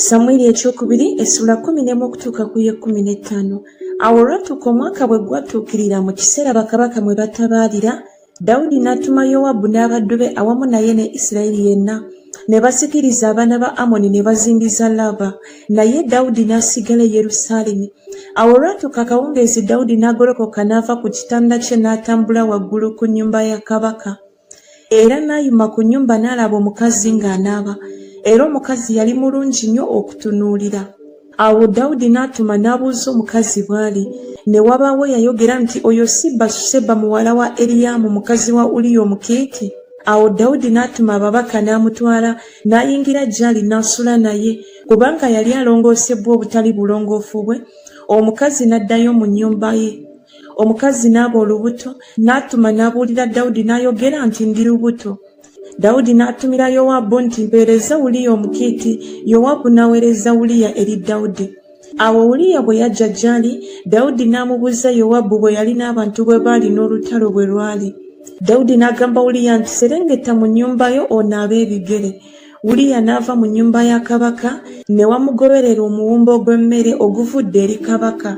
Samwiri ekyokubiri essula 11 okutuuka ku 15. Awo olwatuuka omwaka bwe gwatuukirira mu kiseera bakabaka mwe batabaalira, Dawudi n'atuma Yowabu n'abaddu be awamu naye ne Isirayiri yenna. Ne basikiriza abaana ba Amoni ne bazindiza Laba, naye Dawudi n'asigala e Yerusaalemi. Awo olwatuuka akawungeezi Dawudi n'agolokoka n'ava ku kitanda kye n'atambula waggulu ku nnyumba ya kabaka. Era n'ayima ku nnyumba n'alaba omukazi ng'anaaba. Era omukazi yali mulungi nnyo okutunuulira. Awo Dawudi n'atuma n'abuuza omukazi bw'ali. Ne wabaawo yayogera nti oyo si Basuseba muwala wa Eriyamu mukazi wa Uliya Omukiiti? Awo Dawudi n'atuma ababaka n'amutwala n'ayingira gy'ali n'asula naye, kubanga yali alongoosebbwa obutali bulongoofu bwe. Omukazi n'addayo mu nnyumba ye. Omukazi n'aba olubuto, n'atuma n'abuulira Dawudi n'ayogera nti ndi lubuto. Dawudi n'atumira Yowabu nti mpeereza Uliya Omukiiti. Yowabu n'aweereza Uliya eri Dawudi. Awo Uliya bwe yajja gy'ali, Dawudi n'amubuuza Yowabu bwe yali n'abantu bwe baali n'olutalo bwe lwali. Dawudi n'agamba Uliya nti serengeta mu nnyumba yo onaabe ebigere. Uliya n'ava mu nnyumba ya kabaka ne wamugoberera omuwumbo gw'emmere oguvudde eri kabaka.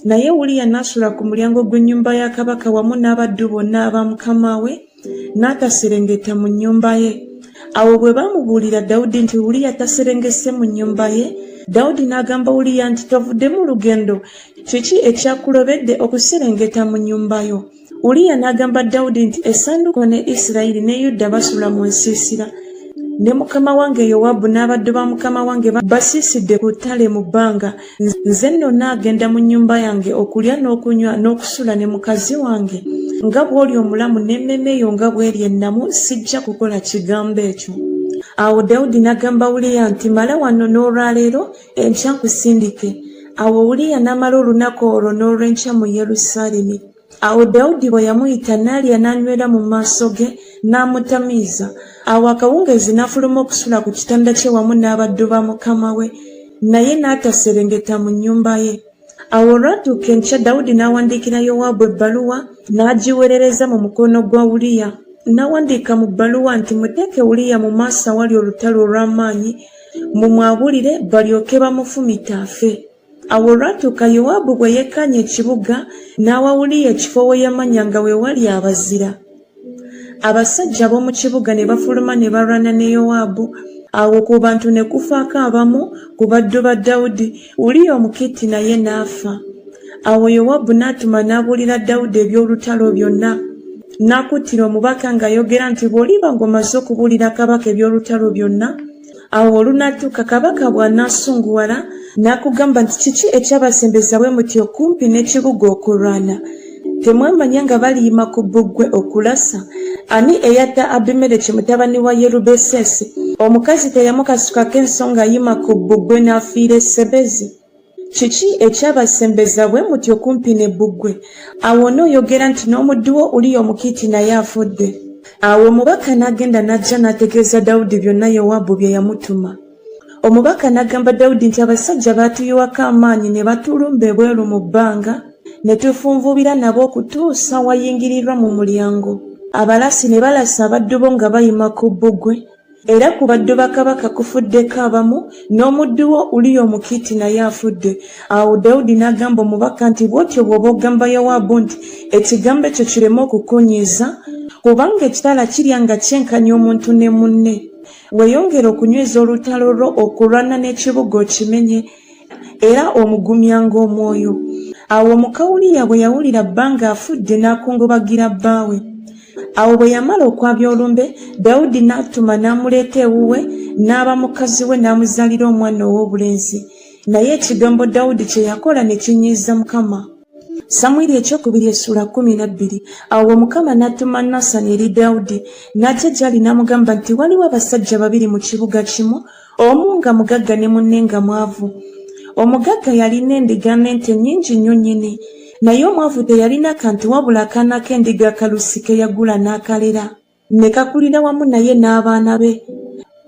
Naye Uliya n'asula ku mulyango gw'ennyumba ya kabaka wamu n'abaddu bonna aba mukama we, n'ataserengeta mu nnyumba ye. Awo bwe baamubuulira Dawudi nti Uliya taserengese mu nnyumba ye, Dawudi n'agamba Uliya nti tovudde mu lugendo, kiki ekyakulobedde okuserengeta mu nnyumba yo? Uliya n'agamba Dawudi nti essanduuko ne Isirayiri ne Yuda basula mu nsiisira, ne mukama wange Yowabu n'abaddu ba mukama wange basiisidde ku ttale mu bbanga. Nze nno naagenda mu nnyumba yange okulya n'okunywa n'okusula ne mukazi wange. Nga bw'oli omulamu n'emmeme yo nga bw'eri ennamu, sijja kukola kigambo ekyo. Awo Dawudi n'agamba Uliya nti mala wano n'olwaleero, enkya nkusindike. Awo Uliya n'amala olunaku olwo n'olw'enkya mu Yerusaalemi. Awo Dawudi bwe yamuyita n'alya n'anywera mu maaso ge n'amutamiiza. Awo akawungeezi n'afuluma okusula ku kitanda kye wamu n'abaddu ba mukama we, naye n'ataserengeta mu nnyumba ye. Awo olwatuuka enkya Dawudi n'awandiikira Yowabu ebbaluwa n'agiweerereza mu mukono gwa Uliya. N'awandiika mu bbaluwa nti muteeke Uliya mu maaso awali olutalo olw'amaanyi, mumwabulire balyoke bamufumite afe. Awo olwatuuka Yowabu bwe yekkaanya ekibuga n'awa Uliya ekifo we yamanyanga we wali abazira. Abasajja b'omu kibuga ne bafuluma ne balwana ne Yowabu. Awo ku bantu ne kufaako abamu ku baddu ba Dawudi. Uliya Omukiiti naye n'afa. Awo Yowabu n'atuma n'abuulira Dawudi eby'olutalo byonna. N'akuttira omubaka ng'ayogera nti bw'oliba ng'omaze okubuulira kabaka eby'olutalo byonna, awo olunaatuuka kabaka bw'anaasunguwala n'akugamba nti kiki ekyabasembeza bwe muti okumpi n'ekibuga okulwana? Temwamanya nga baliyima ku bbugwe okulasa? Ani eyatta Abimereki mutabani wa Yerubesesi? Omukazi teyamukasukako ensonga ayima ku bbugwe n'afiira e Sebezi? Kiki ekyabasembeza bwe muti okumpi ne bbugwe? Awo n'oyogera nti n'omuddu wo Uliya Omukiiti naye afudde. Awo omubaka n'agenda n'ajja n'ategeeza Dawudi byonna Yowabu bye yamutuma. Omubaka n'agamba Dawudi nti abasajja baatuyiwako amaanyi ne batulumba ebweru mu bbanga, ne tufunvubira nabo okutuusa wayingirirwa mu mulyango. Abalasi ne balasa abaddu bo nga bayima ku bbugwe, era ku baddu ba kabaka kufuddeko abamu, n'omuddu wo Uliya Omukiiti naye afudde. Awo Dawudi n'agamba omubaka nti bw'otyo bw'oba ogamba Yowabu nti ekigambo ekyo kireme okukunyiiza, kubanga ekitala kirya nga kyenkanya omuntu ne munne. Weeyongera okunyweza olutalo lwo okulwana n'ekibuga okimenye, era omugumyanga omwoyo. Awo omuka Uliya bwe yawulira bbanga afudde n'akungubagira bbaawe. Awo bwe yamala okwabya olumbe, Dawudi n'atuma n'amuleeta ewuwe, n'aba mukazi we n'amuzaalira omwana ow'obulenzi. Naye ekigambo Dawudi kye yakola ne kinyiiza Mukama. Samwiri ekyokubiri essula 12. Awo Mukama n'atuma Nasani eri Dawudi, n'ajja gy'ali n'amugamba nti waliwo abasajja babiri mu kibuga kimu, omu nga mugagga ne munne nga mwavu. Omugagga yalina endiga n'ente nnyingi nnyo nnyini, naye omwavu teyalina kantu wabula akaana k'endiga akalusi ke yagula n'akalera, ne kakulira wamu naye n'abaana be.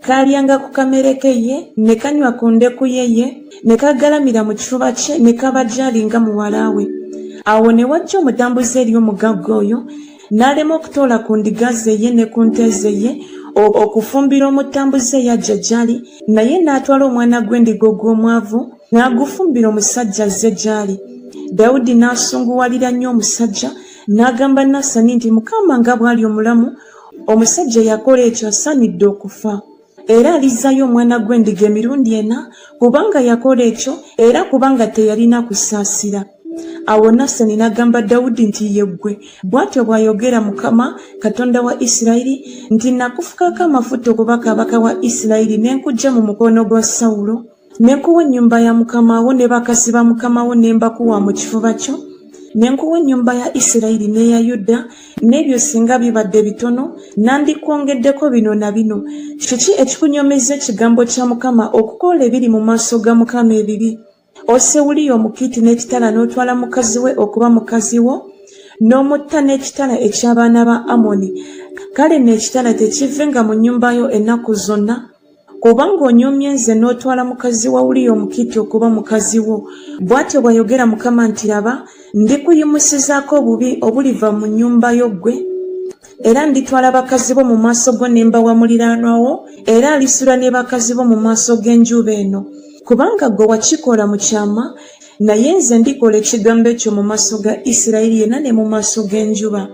Kaalyanga ku kamere ke ye, ne kanywa ku ndeku ye, ne kagalamira mu kifuba kye, ne kaba gy'ali nga muwala we. Awo ne wajja omutambuze eri omugagga oyo, n'alema okutoola ku ndiga ze ye ne ku nte ze ye, okufumbira omutambuze yajja gyali naye n'atwala omwana gw'endiga ogw'omwavu n'agufumbira omusajja azze gyali. Dawudi n'asunguwalira nnyo omusajja n'agamba Nasani nti Mukama nga bw'ali omulamu, omusajja yakola ekyo asaanidde okufa, era alizzayo omwana gw'endiga emirundi 4 kubanga yakola ekyo era kubanga teyalina kusaasira. Awo Nasani n'agamba Dawudi nti yeggwe, bw'atyo bw'ayogera Mukama Katonda wa Isirayiri nti nakufukako amafuta okuba kabaka wa Isirayiri ne nkuggya mu mukono gwa Sawulo, ne nkuwa ennyumba ya Mukama wo ne bakasi ba Mukama wo ne mbakuwa mu kifuba kyo, ne nkuwa ennyumba ya Isirayiri n'eya Yuda, n'ebyo singa bibadde bitono nandikwongeddeko bino na bino. Kiki ekikunyomeza ekigambo kya Mukama okukola ebiri mu maaso ga Mukama ebibi? Ose Uliya Omukiiti n'ekitala n'otwala mukazi we okuba mukazi wo, n'omutta n'ekitala eky'abaana ba Amoni. Kale n'ekitala tekivenga mu nnyumba yo ennaku zonna, kubanga onyoomye nze n'otwala mukazi wa Uliya Omukiiti okuba mukazi wo. Bw'atyo bw'ayogera Mukama nti laba, ndikuyimusizaako obubi obuliva mu nnyumba yo ggwe, era nditwala bakazi bo mu maaso go ne mbawa muliraanwa wo, era alisula ne bakazi bo mu maaso g'enjuba eno. Kubanga gwe wakikola mu kyama, naye nze ndikola ekigambo ekyo mu maaso ga Isirayiri yenna ne mu maaso g'enjuba.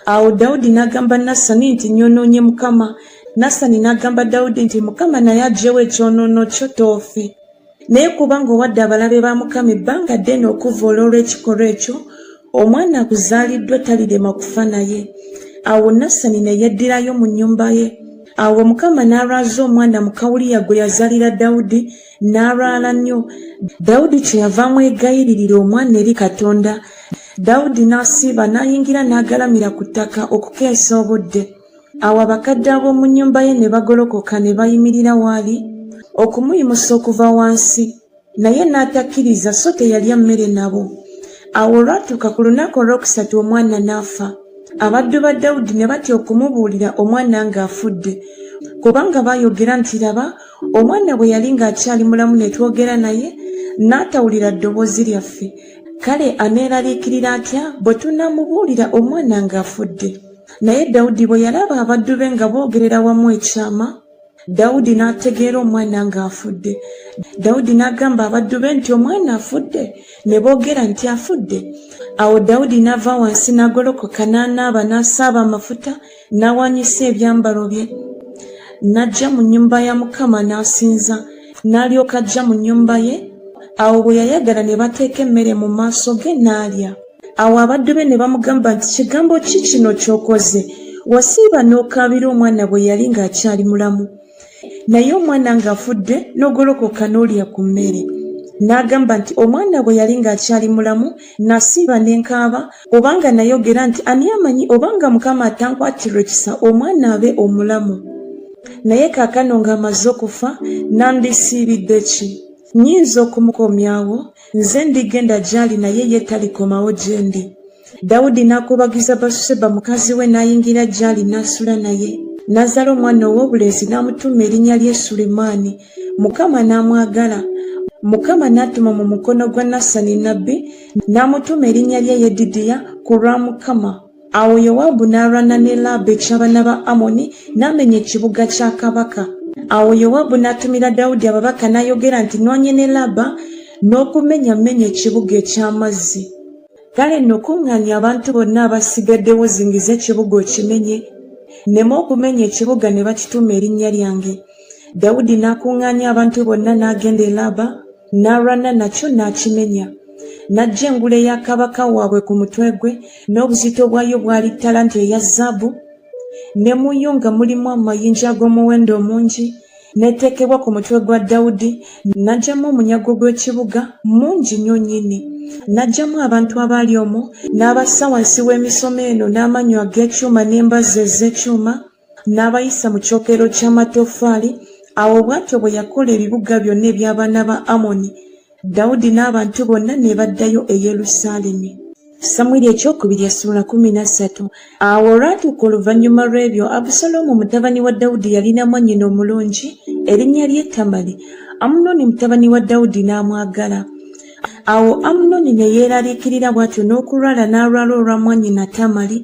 Awo Dawudi n'agamba Nasani nti nyonoonye Mukama. Nasani n'agamba Dawudi nti Mukama naye aggyewo ekyonoono kyo toofe. Naye kubanga owadde abalabe ba Mukama ebbanga ddene okuva olw'ekikolwa ekyo, omwana akuzaaliddwa talirema kufa naye. Awo Nasani ne yeddirayo mu nnyumba ye. Awo Mukama n'alwaza omwana muka Uliya gwe yazaalira Dawudi, n'alwala nnyo. Dawudi kyeyava amwegayiririra omwana eri Katonda. Dawudi n'asiiba n'ayingira n'agalamira ku ttaka okukeesa obudde. Awo abakadde ab'omu nnyumba ye ne bagolokoka ne bayimirira waali okumuyimusa okuva wansi, naye n'atakkiriza so teyalya mmere nabo. Awo olwatuuka ku lunaku olwokusatu omwana n'afa. Abaddu ba Dawudi ne batya okumubuulira omwana ng'afudde, kubanga baayogera nti laba, omwana bwe yali ng'akyali mulamu ne twogera naye n'atawulira ddoboozi lyaffe. Kale aneeraliikirira atya bwe tunaamubuulira omwana ng'afudde? Naye Dawudi bwe yalaba abaddu be nga boogerera wamu ekyama, Dawudi n'ategeera omwana ng'afudde. Dawudi n'agamba abaddu be nti omwana afudde, ne boogera nti afudde. Awo Dawudi n'ava wansi n'agolokoka n'anaaba n'asaaba amafuta n'awaanyisa ebyambalo bye, n'ajja mu nnyumba ya Mukama n'asinza, n'alyoka ajja mu nnyumba ye. Awo bwe yayagala ne bateeka emmere mu maaso ge n'alya. Awo abaddu be ne bamugamba nti kigambo ki kino ky'okoze? Wasiiba n'okaabira omwana bwe yali ng'akyali mulamu, naye omwana ng'afudde n'ogolokoka n'olya ku mmere. N'agamba nti omwana bwe yali ng'akyali mulamu nasiiba ne nkaaba, obanga nayogera nti ani amanyi obanga Mukama atankwatirwa ekisa omwana abe omulamu. Naye kaakano ng'amaze okufa nandisiibidde ki? Nnyinza okumukomyawo, nze ndigenda gy'ali naye ye talikomawo gye ndi. Dawudi n'akubagiza Basuseba mukazi we n'ayingira gy'ali n'asula naye. N'azaala omwana ow'obulenzi n'amutuuma erinnya lye Sulemaani. Mukama n'amwagala. Mukama n'atuma mu mukono gwa Nasani nnabbi n'amutuuma erinnya lye Yedidiya ku lwa Mukama. Awo Yowaabu n'alwana ne Laaba eky'abaana ba Amoni n'amenya ekibuga kya kabaka. Awo Yowaabu n'atumira Dawudi ababaka n'ayogera nti noonye ne Laaba n'okumenyamenya ekibuga eky'amazzi. Kale nno kuŋŋaanya abantu bonna abasigaddewo zingize ekibuga okimenye. Nneme okumenya ekibuga ne bakituuma erinnya lyange. Dawudi n'akuŋŋaanya abantu bonna n'agenda e Laaba n'alwana nakyo n'akimenya. N'ajja engule ya kabaka waabwe ku mutwe gwe, n'obuzito bwayo bwali ttalanta eya zaabu, ne mu yo nga mulimu amayinja ag'omuwendo omungi, n'eteekebwa ku mutwe gwa Dawudi. N'aggyamu omunyago gw'ekibuga mungi nnyo nnyini. N'aggyamu abantu abaali omwo n'abassa wansi w'emisomo eno n'amannyo ag'ekyuma n'embazzi ez'ekyuma, n'abayisa mu kyokero ky'amatoffaali. Awo bw'atyo bwe yakola ebibuga byonna eby'abaana ba Amoni. Dawudi n'abantu bonna ne baddayo e Yerusaalemi. Samwiri ekyokubiri essula 13. Awo olwatuuka oluvannyuma lw'ebyo, Abusaalomu mutabani wa Dawudi yalina mwannyina omulungi erinnya lye Tamali. Amunoni mutabani wa Dawudi n'amwagala. Awo Amunoni ne yeeraliikirira bw'atyo n'okulwala n'alwala olwa mwannyina Tamali,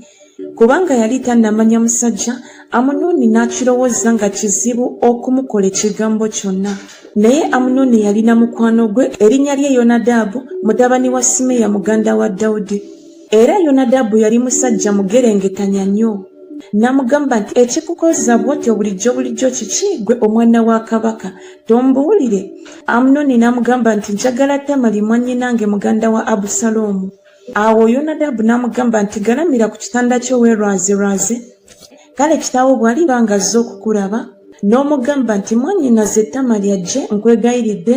kubanga yali tannamanya musajja Amunoni n'akirowooza nga kizibu okumukola ekigambo kyonna. Naye Amunoni yalina mukwano gwe erinnya lye Yonadabu, mutabani wa Simeya muganda wa Dawudi. Era Yonadabu yali musajja mugerengetanya nnyo. N'amugamba nti ekikukoza bw'otyo bulijjo kiki gwe omwana wa kabaka, tombuulire? Amunoni n'amugamba nti njagala Tamali mwannyinange muganda wa Abusalomu. Awo Yonadabu n'amugamba nti galamira ku kitanda kyo weerwazirwaze. Kale kitaawo bw'aliba ng'azze okukulaba n'omugamba nti mwannyinaze Tamali ajje nkwegayiridde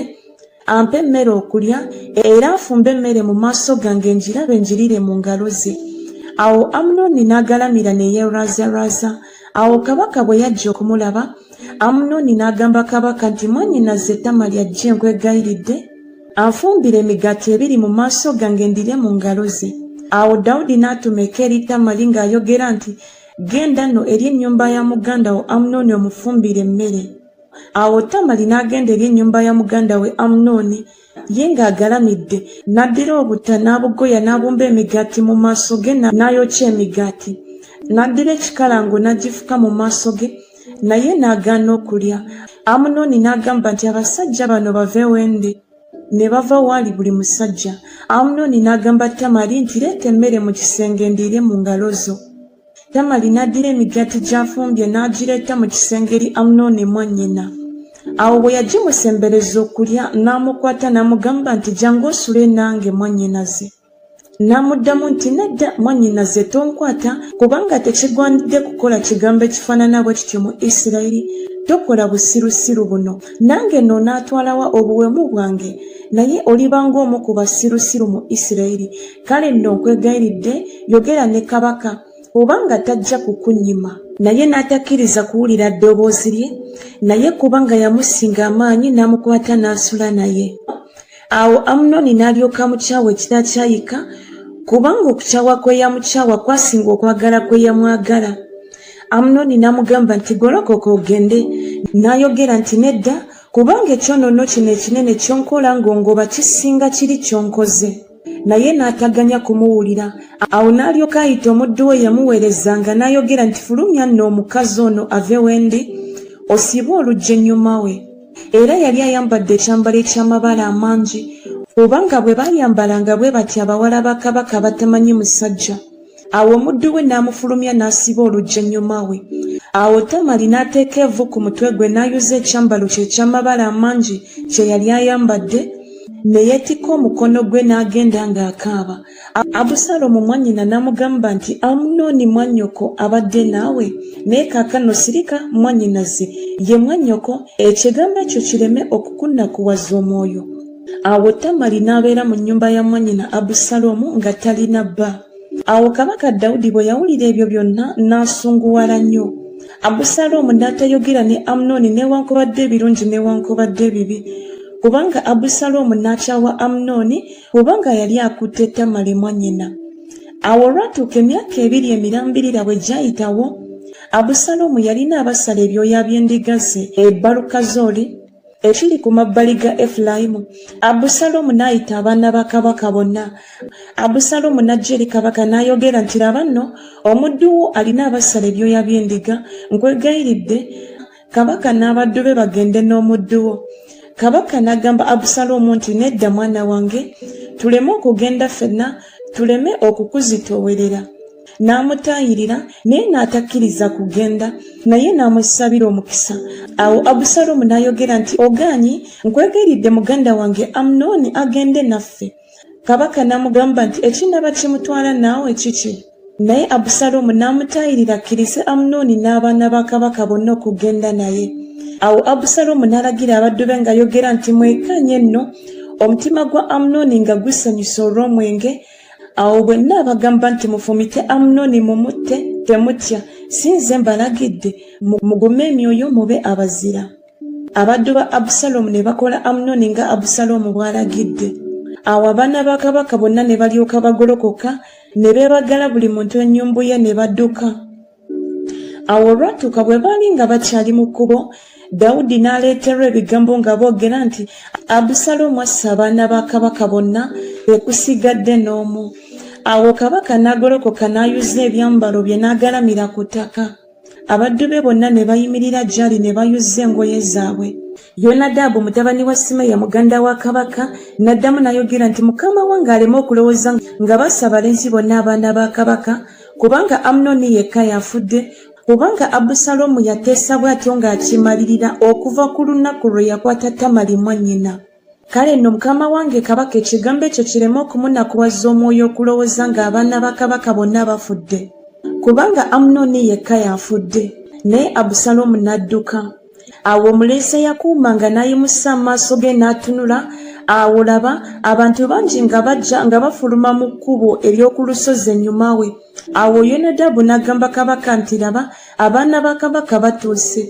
ampe emmere okulya era afumbe emmere mu maaso gange njirabe njirire mu ngalo ze. Awo Amunoni n'agalamira ne yeerwazarwaza. Awo kabaka bwe yajja okumulaba, Amunoni n'agamba kabaka nti mwannyinaze Tamali ajje nkwegayiridde anfumbire emigaati 2 mu maaso gange ndire mu ngalo ze. Awo Dawudi n'atuma eka eri Tamali ng'ayogera nti genda nno eri ennyumba ya muganda wo Amunoni omufumbire emmere. Awo Tamali n'agenda eri ennyumba ya muganda we Amunoni, ye ng'agalamidde, n'addira obutta n'abugoya n'abumba emigaati mu maaso ge n'ayokya emigaati. N'addira ekikalango n'agifuka mu maaso ge, naye n'agaana okulya. Amunoni n'agamba nti abasajja bano bave wendi. Ne bava waali buli musajja. Amunoni n'agamba Tamali nti leeta emmere mu kisenge ndiire mu ngalo zo. Tamali n'addira emigaati gy'afumbye n'agireeta mu kisenge eri Amunoni mwannyina. Awo bwe yagimusembereza okulya n'amukwata n'amugamba nti jangu osule nange mwannyinaze. N'amuddamu nti nedda mwannyinaze tonkwata, kubanga tekigwanidde kukola kigambo ekifaanana bwe kityo mu Isirayiri. Tokola busirusiru buno. Nange nno n'atwalawa obuwemu bwange, naye oliba ng'omu ku basirusiru mu Isirayiri. Kale nno nkwegayiridde yogera ne kabaka, kubanga tajja kukunnyima. Naye n'atakkiriza kuwulira ddoboozi lye, naye kubanga yamusinga amaanyi n'amukwata n'asula naye. Awo Amunoni n'alyoka mukyawa ekitakyayika, kubanga okukyawa kwe yamukyawa kwasinga okwagala kwe yamwagala. Amunoni n'amugamba nti golokoka ogende. N'ayogera nti nedda, kubanga ekyonoono kino ekinene kyonkola ng'ongoba kisinga kiri kyonkoze. Naye n'ataganya kumuwulira. Awo n'alyoka ayita omuddu we yamuweerezanga n'ayogera nti fulumya nno omukazi ono ave wendi, osibe oluggi ennyuma we. Era yali ayambadde ekyambalo eky'amabala amangi, kubanga bwe baayambalanga bwe batya abawala ba kabaka batamanyi musajja. Awo omuddu we n'amufulumya n'asiba oluggi ennyuma we. Awo Tamali n'ateeka evvu ku mutwe gwe n'ayuza ekyambalo kye eky'amabala amangi kye yali ayambadde, ne yeetikka omukono gwe n'agenda ng'akaaba. Abusalomu mwannyina n'amugamba nti Amunoni mwannyoko abadde naawe, naye kaakano sirika mwannyinaze ye mwannyoko, ekigambo ekyo kireme okukunnakuwaza omwoyo. Awo Tamali n'abeera mu nnyumba ya mwannyina Abusalomu nga talina bba. Awo kabaka Dawudi bwe yawulira ebyo byonna n'asunguwala nnyo. Abusalomu n'atayogera ne Amunoni newankubadde ebirungi newankubadde ebibi, kubanga Abusalomu n'akyawa Amunoni kubanga yali akutte Tamali mwannyina. Awo olwatuuka emyaka 2 emirambirira bwe gyayitawo, Abusalomu yalina abasala ebyoya by'endiga ze e Balukazoli ekiri ku mabbali ga Efulayimu. Abusalomu n'ayita abaana ba kabaka bonna. Abusalomu n'ajja eri kabaka n'ayogera nti laba nno omuddu wo alina abasala ebyoya by'endiga, nkwegayiridde kabaka n'abaddu be bagende n'omuddu wo. Kabaka n'agamba Abusalomu nti nedda mwana wange, tuleme okugenda ffenna, tuleme okukuzitoowerera. N'amutaayirira naye n'atakkiriza kugenda, naye n'amusabira omukisa. Awo Abusalomu n'ayogera nti ogaanyi, nkwegayiridde muganda wange Amunoni agende naffe. Kabaka n'amugamba nti ekinaba kimutwala naawe kiki? Naye Abusalomu n'amutaayirira akkirize Amunoni n'abaana ba kabaka bonna okugenda naye. Awo Abusalomu n'alagira abaddu be ng'ayogera nti mwekanye nno, omutima gwa Amunoni nga gusanyusa olw'omwenge. Awo bwenna abagamba nti mufumite Amunoni mumutte, temutya, si nze mbalagidde, mugume emyoyo mube abazira. Abaddu ba Abusalomu ne bakola Amunoni nga Abusalomu bw'alagidde. Awo abaana ba kabaka bonna ne balyoka bagolokoka, ne beebagala buli muntu ennyumbu ye ne badduka. Awo olwatuuka bwe baali nga bakyali mu kkubo, Dawudi n'aleeterwa ebigambo nga boogera nti Abusalomu asse abaana ba kabaka bonna, tekusigadde n'omu. Awo kabaka n'agolokoka n'ayuza ebyambalo bye n'agalamira ku ttaka. abaddu be bonna ne bayimirira gy'ali ne bayuzza engoye zaabwe. Yonadabu mutabani wa Simeya muganda wa kabaka n'addamu n'ayogera nti mukama wange aleme okulowooza nga bassa abalenzi bonna abaana ba kabaka, kubanga Amunoni yekka yafudde, kubanga Abusalomu yateesa bw'atyo ng'akimalirira okuva ku lunaku lwe yakwata Tamali mwannyina. Kale nno mukama wange kabaka ekigambo ekyo kireme okumunakuwaza omwoyo okulowooza ng'abaana ba kabaka bonna bafudde, kubanga Amunoni yekka yafudde. Naye Abusalomu n'adduka. Awo omuleese yakuumanga n'ayimusa amaaso ge n'atunula, awo laba abantu bangi nga bajja nga bafuluma mu kkubo ery'oku lusozi ennyuma we. Awo Yonadabu n'agamba kabaka nti laba abaana ba kabaka batuuse,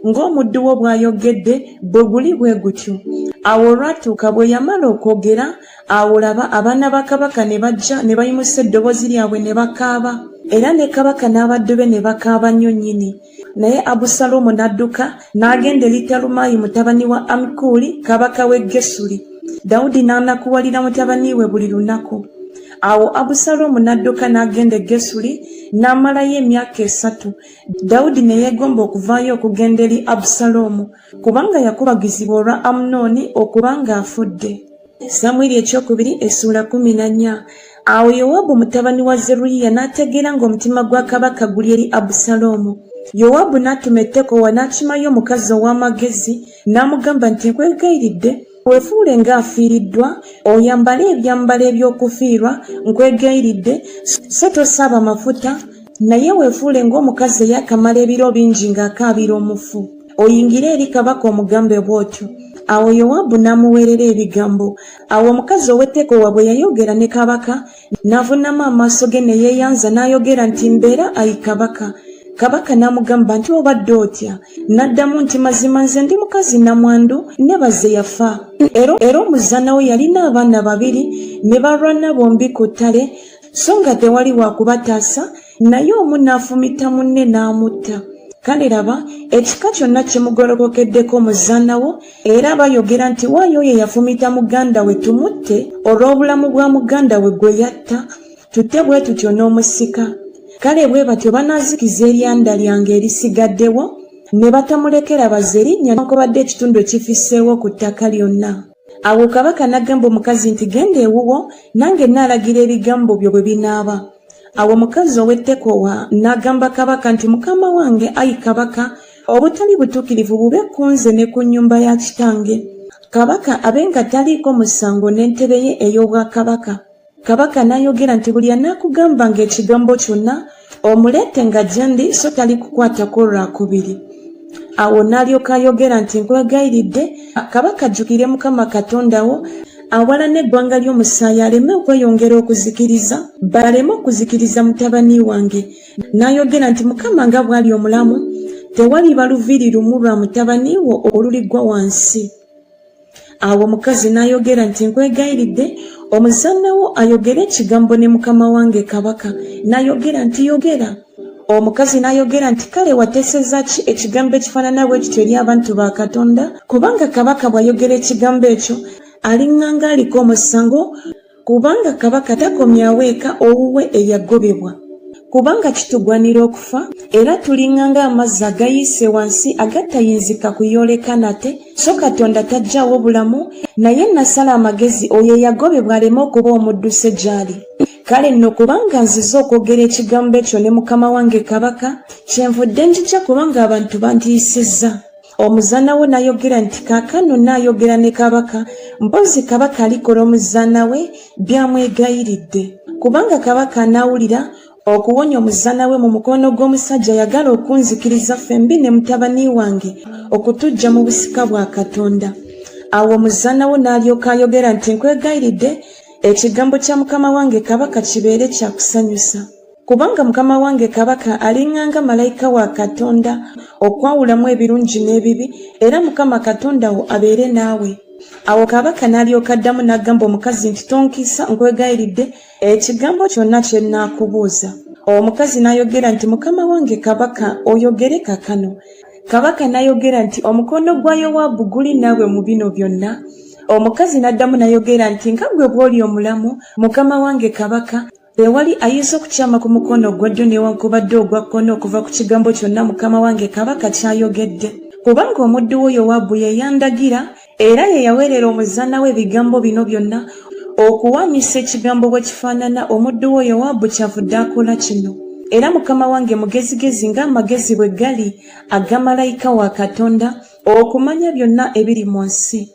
ng'omuddu wo bw'ayogedde bwe guli bwe gutyo. Awo olwatuuka bwe yamala okwogera, awo laba abaana ba kabaka ne bajja ne bayimusa eddoboozi lyabwe ne bakaaba, era ne kabaka n'abaddu be ne bakaaba nnyo nnyini. Naye Abusalomu n'adduka n'agenda eri Talumayi mutabani wa Amikuli kabaka w'e Gesuli. Dawudi n'anakuwalira mutabani we buli lunaku. Awo Abusalomu n'adduka n'agenda e Gesuli n'amalayo emyaka 3. Dawudi ne yeegomba okuvaayo okugenda eri Abusalomu kubanga yakubagizibwa olwa Amunoni okubanga afudde. Samwiri ekyokubiri essula 14. Awo Yowabu mutabani wa Zeruyiya n'ategeera ng'omutima gwa kabaka guli eri Abusalomu. Yowabu n'atuma Tekowa n'akimayo omukazi ow'amagezi n'amugamba nti nkwegayiridde weefuule ng'afiiriddwa, oyambale ebyambalo eby'okufiirwa, nkwegayiridde, so tosaaba amafuta, naye weefuule ng'omukazi ey'akamala ebiro bingi ng'akaabira omufu. Oyingire eri kabaka omugambe bw'otyo. Awo Yowabu n'amuweerera ebigambo. Awo omukazi ow'e Tekowa bwe yayogera ne kabaka n'avuunama amaaso ge ne yeeyanza n'ayogera nti mbeera ayi kabaka. Kabaka n'amugamba nti obadde otya? N'addamu nti mazima nze ndi mukazi namwandu nebaze yafa. Era omuzaana we yalina abaana 2 ne balwana bombi ku ttale, so nga tewali wakubataasa, naye omu n'afumita munne n'amutta. Kale laba ekika kyonna kimugolokokeddeko omuzaana wo, era bayogera nti waayo oyo yafumita muganda we tumutte olw'obulamu bwa muganda we gwe yatta, tutte bwe tutyo n'omusika. Kale bwe batyo banaazikiza eryanda lyange erisigaddewo ne batamulekera baze erinnya newankubadde ekitundu ekifisseewo ku ttaka lyonna. Awo kabaka n'agamba omukazi nti genda ewuwo, nange naalagira ebigambo byo bwe binaaba. Awo omukazi ow'e Tekowa n'agamba kabaka nti mukama wange ayi kabaka, obutali butuukirivu bube ku nze ne ku nnyumba ya kitange. Kabaka abe nga taliiko musango n'entebe ye ey'obwakabaka. Kabaka n'ayogera nti buli anaakugamba ng'ekigambo kyonna omuleete nga gyendi, so tali kukwatako olwakubiri. Awo n'alyoka ayogera nti nkwegayiridde kabaka ajjukire Mukama Katonda wo awala n'eggwanga ly'omusaayi aleme okweyongera okuzikiriza, baleme okuzikiriza mutabani wange. N'ayogera nti Mukama nga bw'ali omulamu, tewaliba luviri lumu lwa mutabani wo oluliggwa wansi. Awo omukazi n'ayogera nti nkwegayiridde omuzaana wo ayogere ekigambo ne mukama wange kabaka. N'ayogera nti yogera. Omukazi n'ayogera nti kale wateeseza ki ekigambo ekifaanana bwe kityo eri abantu ba Katonda? Kubanga kabaka bw'ayogera ekigambo ekyo aliŋŋanga aliko omusango, kubanga kabaka takomyawo eka owuwe eyagobebwa. Kubanga kitugwanira okufa, era tuliŋŋanga amazzi agayiise wansi agatayinzika kuyooleka nate, so Katonda tajjawo bulamu, naye nasala amagezi oyo eyagobebwa aleme okuba omudduse gy'ali. Kale nno kubanga nzize okwogera ekigambo ekyo ne mukama wange kabaka, kyenvudde njija kubanga abantu bantiisizza. Omuzaana we n'ayogera nti kaakano n'ayogera ne kabaka, mpozi kabaka alikola omuzaana we byamwegayiridde. Kubanga kabaka anaawulira okuwonya omuzaana we mu mukono gw'omusajja yagala okunzikiriza fembi ne mutabani wange okutujja mu busika bwa Katonda. Awo omuzaana we n'alyoka ayogera nti nkwegayiridde ekigambo kya mukama wange kabaka kibeere kya kusanyusa. Kubanga mukama wange kabaka aliŋŋanga malayika wa Katonda okwawulamu ebirungi n'ebibi, era mukama Katonda wo abeere naawe. Awo kabaka n'alyoka addamu n'agamba omukazi nti tonkiisa, nkwegayiridde ekigambo kyonna kye nnaakubuuza. Omukazi n'ayogera nti mukama wange kabaka oyogere kakano. Kabaka n'ayogera nti omukono gwa Yowabu guli naawe mu bino byonna. Omukazi n'addamu n'ayogera nti nga gwe bw'oli omulamu mukama wange kabaka, tewali ayinza okukyama ku mukono gwa ddyo newankubadde ogwa kkono okuva ku kigambo kyonna mukama wange kabaka kyayogedde. Kubanga omuddu wo Yowaabu ye yandagira era ye yaweerera omuzaana we ebigambo bino byonna okuwaanyisa ekigambo bwe kifaanana. Omuddu wo Yowaabu kyavudde akola kino. Era mukama wange mugezigezi ng'amagezi bwe gali aga malayika wa Katonda okumanya byonna ebiri mu nsi.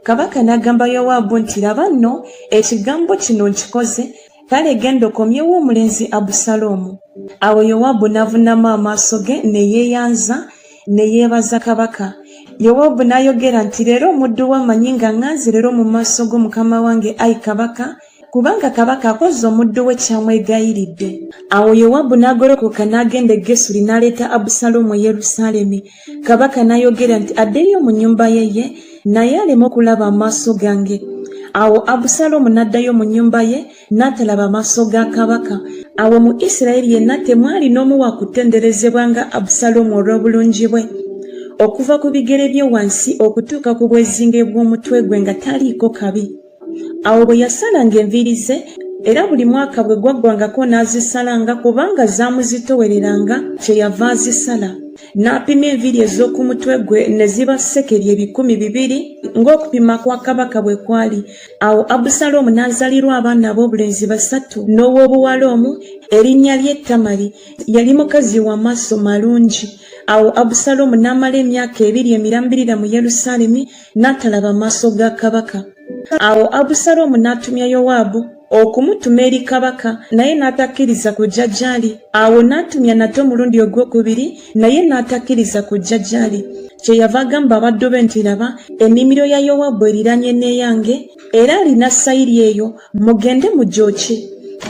Kabaka n'agamba Yowaabu nti laba nno ekigambo kino nkikoze, kale genda okomyewo omulenzi Abusaalomu. Awo Yowaabu n'avuunama amaaso ge ne yeeyanza ne yeebaza kabaka. Yowaabu n'ayogera nti leero omuddu wo amanyi nga ŋŋanze leero mu maaso go mukama wange ayi kabaka, kubanga kabaka akoze omuddu we kyamwegayiridde. Awo Yowaabu n'agolokoka n'agenda e Gesuli n'aleeta Abusaalomu e Yerusaalemi. Kabaka n'ayogera nti addeyo mu nnyumba ye naye aleme okulaba amaaso gange. Awo Abusaalomu n'addayo mu nnyumba ye n'atalaba amaaso ga kabaka. Awo mu Isirayiri yenna temwali n'omu wa kutenderezebwa nga Abusaalomu olw'obulungi bwe, okuva ku bigere bye wansi okutuuka ku bwezinge bw'omutwe gwe nga taliiko kabi. Awo bwe yasalanga enviiri ze, era buli mwaka bwe gwaggwangako n'azisalanga kubanga zaamuzitowereranga, kyeyava azisala. N'apima enviiri ez'oku mutwe gwe ne ziba sekeri 200 ng'okupima kwa kabaka bwe kwali. Awo Abusaalomu n'azaalirwa abaana ab'obulenzi 3 n'ow'obuwala omu, erinnya lye Tamali. Yali mukazi w'amaaso malungi. Awo Abusaalomu n'amala emyaka 2 emirambirira mu Yerusaalemi n'atalaba maaso ga kabaka. Awo Abusaalomu n'atumya Yowaabu okumutuma eri kabaka, naye n'atakkiriza kujja gy'ali. Awo n'atumya nate omulundi ogwokubiri, naye n'atakkiriza kujja gy'ali. Kyeyava agamba abaddu be nti laba, ennimiro ya Yowaabu eriranye n'eyange era alina sayiri eyo, mugende mugyoke.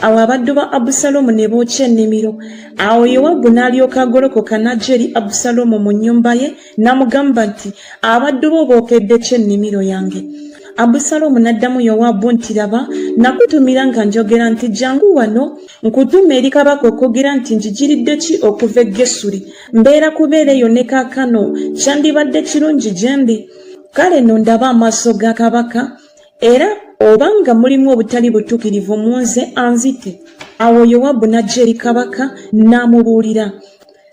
Awo abaddu ba Abusaalomu ne bookya ennimiro. Awo Yowaabu n'alyoka agolokoka n'ajja eri Abusaalomu mu nnyumba ye n'amugamba nti abaddu bo bookedde ki ennimiro yange? Abusaalomu n'addamu Yowaabu nti laba, nakutumira nga njogera nti jangu wano nkutuma eri kabaka okwogera nti njigiridde ki okuva e Gesuli. Mbeera kubeera eyo ne kaakano kyandibadde kirungi gye ndi. Kale nno ndaba amaaso ga kabaka, era obanga mulimu obutali butuukirivu mu nze anzite. Awo Yowaabu n'ajja eri kabaka n'amubuulira.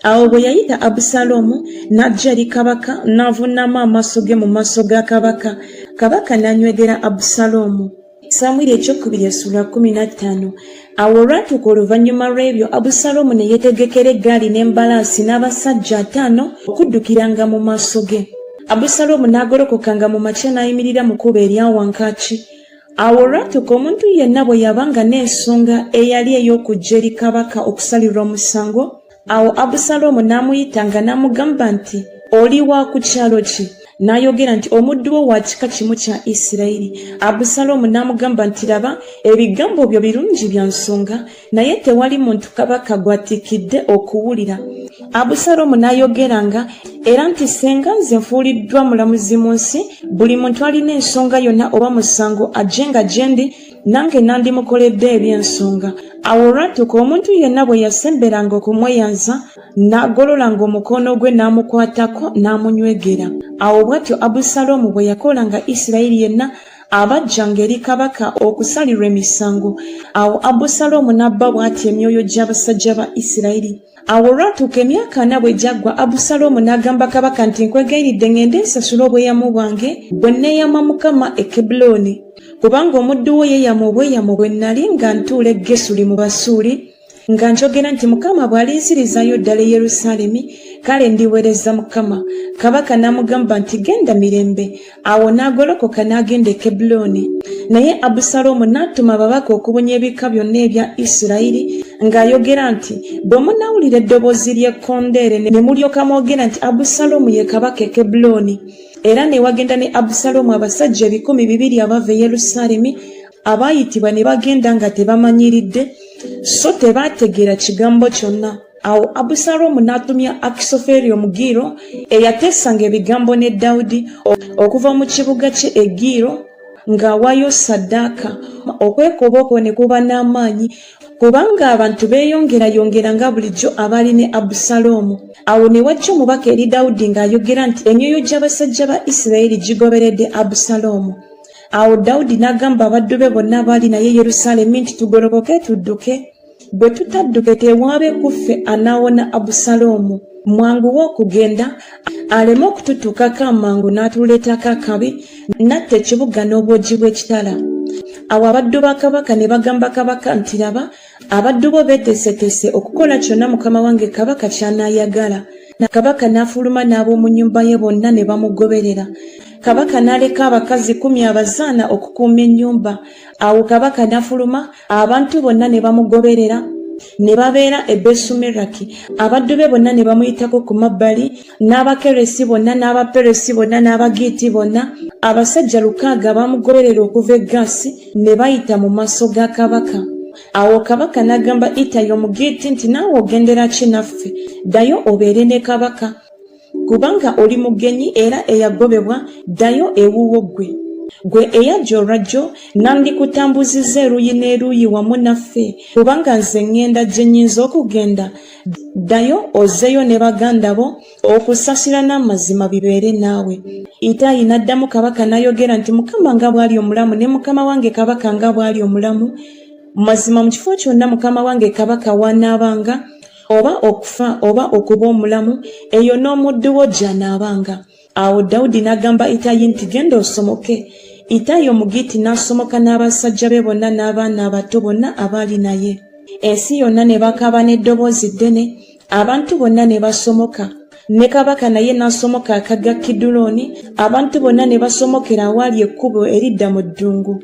Awo bwe yayita Abusaalomu n'ajja eri kabaka n'avuunama amaaso ge mu maaso ga kabaka. Kabaka n'anywegera Abusaalomu. Samwiri ekyokubiri essula 15. Awo olwatuuka oluvannyuma lw'ebyo Abusaalomu ne yeetegekera eggaali n'embalaasi n'abasajja 5 okuddukiranga mu maaso ge. Abusaalomu n'agolokokanga mu makya n'ayimirira mu kkubo erya wankaaki. Awo olwatuuka omuntu yenna bwe yabanga n'ensonga eyali ey'okujja eri kabaka okusalirwa omusango, awo Abusaalomu n'amuyitanga n'amugamba nti oli wa ku kyalo ki? N'ayogera nti omuddu wo wa kika kimu kya Isirayiri. Abusaalomu n'amugamba nti laba, ebigambo byo birungi bya nsonga, naye tewali muntu kabaka gw'atiikidde okuwulira. Abusaalomu n'ayogeranga era nti senga nze nfuuliddwa mulamuzi mu nsi, buli muntu alina ensonga yonna oba musango ajjenga gye ndi, nange nandimukoledde eby'ensonga. Awo olwatuuka omuntu yenna bwe yasemberanga okumweyanza, n'agololanga omukono gwe n'amukwatako n'amunywegera. Awo bw'atyo Abusaalomu bwe yakolanga Isirayiri yenna abajjanga eri kabaka okusalirwa emisango. Awo Abusaalomu n'abba bw'atyo emyoyo gy'abasajja ba Isirayiri. Awo olwatuuka emyaka 4 bwe gyaggwa, Abusaalomu n'agamba kabaka nti nkwegayiridde ngende nsasule obweyamo bwange bwe neeyama Mukama e Kebbulooni, kubanga omuddu wo yeeyama obweyamo bwe nnali nga ntuula e Gesuli mu Basuuli, nga njogera nti Mukama bw'alinzirizayo ddala e Yerusaalemi, kale ndiweereza Mukama. Kabaka n'amugamba nti genda mirembe. Awo n'agolokoka n'agenda e Kebbulooni. Naye Abusaalomu n'atuma ababaka okubunya ebika byonna ebya Isirayiri ng'ayogera nti bwe munaawulira eddoboozi ly'ekkondeere ne mulyoka mwogera nti Abusaalomu ye kabaka e Kebbulooni. Era ne wagenda ne Abusaalomu abasajja 200 abava e Yerusaalemi abaayitibwa ne bagenda nga tebamanyiridde, so tebaategeera kigambo kyonna. Awo Abusaalomu n'atumya Akisoferi Omugiro eyateesanga ebigambo ne Dawudi okuva mu kibuga kye e Giro ng'awaayo ssaddaaka. Okwekoba okwo ne kuba n'amaanyi kubanga abantu beeyongerayongera nga bulijjo abaali ne Abusaalomu. Awo ne wajja omubaka eri Dawudi ng'ayogera nti emyoyo gy'abasajja ba Isirayiri gigoberedde Abusaalomu. Awo Dawudi n'agamba abaddu be bonna abaali naye Yerusaalemi nti tugolokoke tudduke. Bwe tutadduke tewaabe kuffe anaawona Abusaloomu. Mwanguwe okugenda aleme okututuukako amangu n'atuleetako akabi natta ekibuga n'obwogi bw'ekitala. Awo abaddu ba kabaka ne bagamba kabaka nti laba abaddu bo beeteeseteese okukola kyonna mukama wange kabaka ky'anaayagala. Kabaka n'afuluma n'ab'omu nnyumba ye bonna ne bamugoberera. Kabaka n'aleka abakazi 10 abazaana okukuuma ennyumba. Awo kabaka n'afuluma abantu bonna ne bamugoberera ne babeera e Besumeraki. Abaddu be bonna ne bamuyitako ku mabbali, n'Abakeresi bonna n'Abaperesi bonna n'Abagiiti bonna. Abasajja 600 bamugoberera okuva e Gaasi ne bayita mu maaso ga kabaka. Awo kabaka n'agamba Ittayi Omugiiti nti naawe ogendera ki naffe? Ddayo obeere ne kabaka. Kubanga oli mugenyi era eyagobebwa, ddayo ewuwo ggwe. Gwe eyajja olwajjo nandikutambuzizza eruuyi n'eruuyi wamu naffe, kubanga nze ŋŋenda gye nnyinza okugenda. Ddayo ozzeeyo ne baganda bo, okusasira n'amazima bibeere naawe. Ittayi n'addamu kabaka n'ayogera nti Mukama nga bw'ali omulamu ne mukama wange kabaka nga bw'ali omulamu, mazima mu kifo kyonna mukama wange kabaka w'anaabanga, oba okufa oba okuba omulamu, eyo n'omuddu wo gy'anaabanga. Awo Dawudi n'agamba Ittayi nti genda osomoke. Ittayi Omugiiti n'asomoka n'abasajja be bonna n'abaana abato bonna abaali naye. Ensi yonna ne bakaaba n'eddoboozi ddene, abantu bonna ne basomoka. Ne kabaka naye n'asomoka akagga Kidulooni, abantu bonna ne basomokera awaali ekkubo eridda mu ddungu.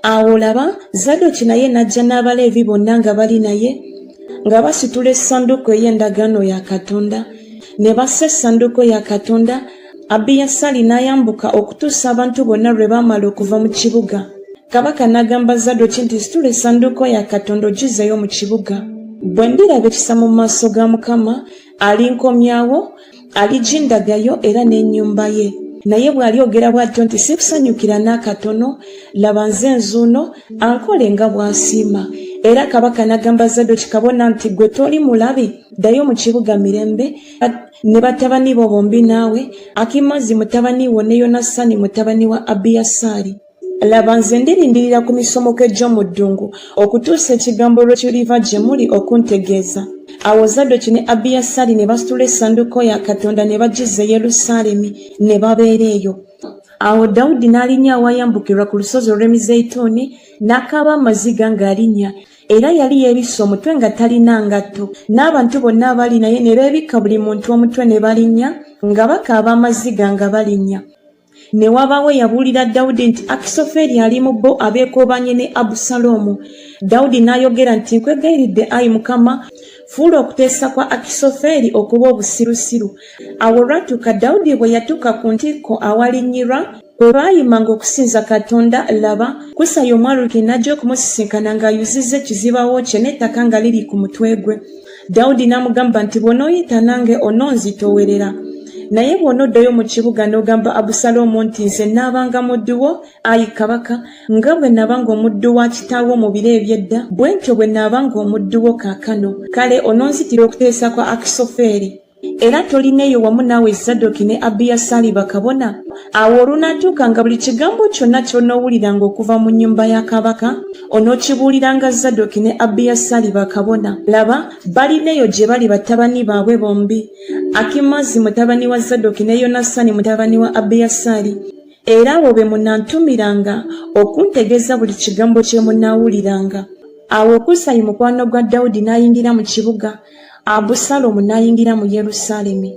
Awo laba Zadooki naye n'ajja n'Abaleevi bonna nga bali naye, nga basitula essanduuko ey'endagaano ya Katonda. Ne bassa essanduuko ya Katonda. Abiyasaali n'ayambuka okutuusa abantu bonna lwe baamala okuva mu kibuga. Kabaka n'agamba Zadooki nti situla essanduuko ya Katonda ogizzeeyo mu kibuga. Bwe ndiraba ekisa mu maaso ga Mukama, alinkomyawo, aligindagayo era n'ennyumba ye. Naye bw'alyogera bw'atyo nti sikusanyukira n'akatono, laba nze nzuuno ankole nga bw'asiima. Era kabaka n'agamba Zadooki kabona nti gwe toli mulabi, ddayo mu kibuga mirembe, ne batabani bo bombi naawe, Akimaazi mutabani wo ne Yonasaani mutabani wa Abiyasaali. Laba nze ndirindirira ku misomoke gy'omu ddungu okutuusa ekigambo lwe kiriva gye muli okuntegeeza. Awo Zadooki ne Abiyasaali ne basitula essanduuko ya Katonda ne bagizza e Yerusaalemi ne babeera eyo. Awo Dawudi n'alinnya awayambukirwa ku lusozi olw'Emizeyituuni n'akaaba amaziga ng'alinnya, era yali yeebisse omutwe nga talina ngatto. N'abantu bonna abaali naye ne beebikka buli muntu omutwe ne balinnya nga bakaaba amaziga nga balinnya. Ne wabaawo yabuulira Dawudi nti Akisoferi ali mu bo abeekoobanye ne Abusaloomu. Dawudi n'ayogera nti nkwegayiridde Ayi Mukama, fuula okuteesa kwa Akisoferi okuba obusirusiru. Awo olwatuuka Dawudi bwe yatuuka ku ntikko awalinnyirwa bwe baayimanga okusinza Katonda, laba Kusayi Omwaluki n'ajja okumusisinkana ng'ayuzizza ekizibawo kye n'ettaka nga liri ku mutwe gwe. Dawudi n'amugamba nti bw'onooyita nange ononzitoowerera, naye bw'onoddayo mu kibuga n'ogamba Abusaloomu nti nze naabanga muddu wo, Ayi kabaka, nga bwe naabanga omuddu wa kitaawo mu biro eby'edda, bwe ntyo bwe naabanga omuddu wo kaakano. Kale ononzitira okuteesa kwa Akisoferi. Era tolineeyo wamu naawe Zadooki ne Abiyasaali bakabona? Awo olunaatuuka nga buli kigambo kyonna ky'onoowuliranga okuva mu nnyumba ya kabaka onookibuuliranga Zadooki ne Abiyasaali bakabona. Laba balineeyo gye bali batabani baabwe bombi, Akimaazi mutabani wa Zadooki ne Yonasaani mutabani wa Abiyasaali. Era abo be munaantumiranga okuntegeeza buli kigambo kye munaawuliranga. Awo Kusayi mukwano gwa Dawudi n'ayingira mu kibuga, Abusaloomu n'ayingira mu Yerusaalemi.